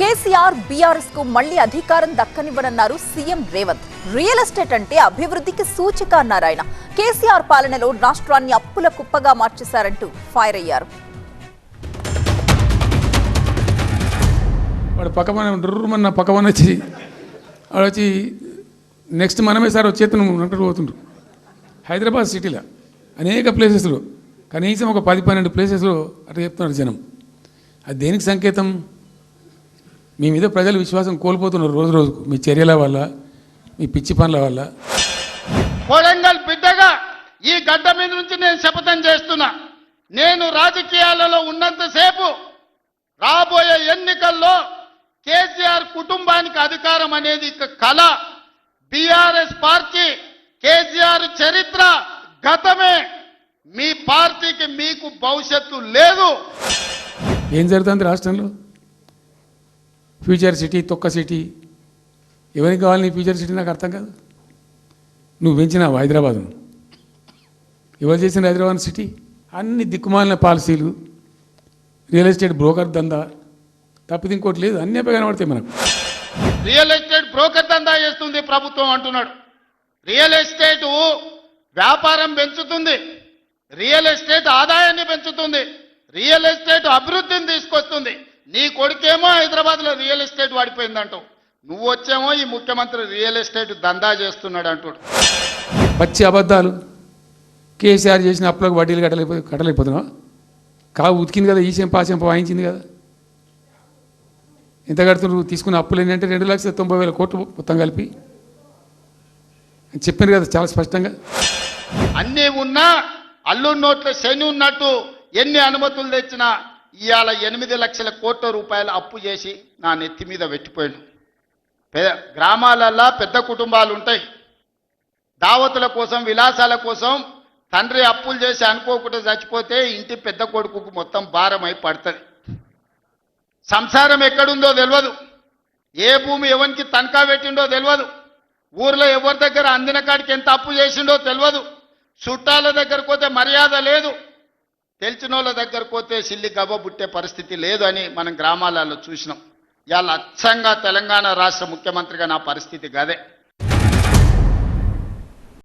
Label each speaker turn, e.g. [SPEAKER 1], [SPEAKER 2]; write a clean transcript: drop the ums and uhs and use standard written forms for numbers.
[SPEAKER 1] KCR BRS కు మళ్లీ అధికారం దక్కనివ్వనన్నారు సీఎం రేవంత్. రియల్ ఎస్టేట్ అంటే అభివృద్ధికి సూచిక అన్నారు ఆయన. కేసీఆర్ పాలనలో రాష్ట్రాన్ని అప్పుల కుప్పగా మార్చేశారంటూ ఫైర్ అయ్యారు.
[SPEAKER 2] వాడు పక్కన వచ్చి నెక్స్ట్ మనమే సార్ వచ్చేతను అంటారు పోతుండ్రు. హైదరాబాద్ సిటీలో అనేక ప్లేసెస్లో కనీసం ఒక 10-12 ప్లేసెస్లో అట్లా చెప్తున్నారు జనం. అది దేనికి సంకేతం? మీ మీద ప్రజలు విశ్వాసం కోల్పోతున్నారు రోజు రోజుకు, మీ చర్యల వల్ల, మీ పిచ్చి పనుల వల్ల.
[SPEAKER 3] కొడంగల్ బిడ్డగా ఈ గడ్డ మీద నుంచి నేను శపథం చేస్తున్నా, నేను రాజకీయాలలో ఉన్నంతసేపు రాబోయే ఎన్నికల్లో కేసీఆర్ కుటుంబానికి అధికారం అనేది కళ. బీఆర్ఎస్ పార్టీ కేసీఆర్ చరిత్ర గతమే. మీ పార్టీకి మీకు భవిష్యత్తు లేదు.
[SPEAKER 2] ఏం జరుగుతుంది రాష్ట్రంలో? ఫ్యూచర్ సిటీ, తొక్క సిటీ. ఎవరికి కావాలి నీ ఫ్యూచర్ సిటీ? నాకు అర్థం కాదు. నువ్వు పెంచినావు హైదరాబాద్ను. ఎవరు చేసిన హైదరాబాద్ సిటీ? అన్ని దిక్కుమాలిన పాలసీలు, రియల్ ఎస్టేట్ బ్రోకర్ దందా తప్పితే ఇంకోటి లేదు. అన్నీ కనబడతాయి మనకు.
[SPEAKER 3] రియల్ ఎస్టేట్ బ్రోకర్ దందా చేస్తుంది ప్రభుత్వం అంటున్నాడు. రియల్ ఎస్టేట్ వ్యాపారం పెంచుతుంది, రియల్ ఎస్టేట్ ఆదాయాన్ని పెంచుతుంది, రియల్ ఎస్టేట్ అభివృద్ధిని తీసుకొస్తుంది. నీ కొడుకేమో హైదరాబాద్లో రియల్ ఎస్టేట్ వాడిపోయిందంటావు, నువ్వు వచ్చేమో ఈ ముఖ్యమంత్రి రియల్ ఎస్టేట్ దందా చేస్తున్నాడు అంటాడు.
[SPEAKER 2] పచ్చి అబద్ధాలు. కేసీఆర్ చేసిన అప్పులకు వడ్డీలు కట్టలేకపోతున్నావా? కావు ఉతికింది కదా, ఈ చెంప ఆ చెంప వాయించింది కదా. ఎంత కడుతున్నారు? తీసుకున్న అప్పులు ఏంటంటే 2,90,000 కోట్లు మొత్తం కలిపి చెప్పారు కదా చాలా స్పష్టంగా.
[SPEAKER 3] అన్నీ ఉన్నా అల్లు నోట్ల శని ఉన్నట్టు ఎన్ని అనుమతులు తెచ్చినా ఇవాళ 8 లక్షల కోట్ల రూపాయలు అప్పు చేసి నా నెత్తి మీద పెట్టిపోయాడు. గ్రామాలల్లో పెద్ద కుటుంబాలు ఉంటాయి. దావతుల కోసం, విలాసాల కోసం తండ్రి అప్పులు చేసి అనుకోకుండా చచ్చిపోతే ఇంటి పెద్ద కొడుకుకు మొత్తం భారం అయి పడుతుంది. సంసారం ఎక్కడుందో తెలియదు, ఏ భూమి ఎవరికి తనఖా పెట్టిండో తెలియదు, ఊర్లో ఎవరి దగ్గర అందిన కాడికి ఎంత అప్పు చేసిండో తెలియదు, చుట్టాల దగ్గరకు పోతే మర్యాద లేదు, తెలిసిన వాళ్ళ దగ్గరకు పోతే సిల్లి గబ్బ బుట్టే పరిస్థితి లేదు అని మనం గ్రామాలలో చూసినాం. ఇవాళ అచ్చంగా తెలంగాణ రాష్ట్ర ముఖ్యమంత్రిగా నా పరిస్థితి గదే.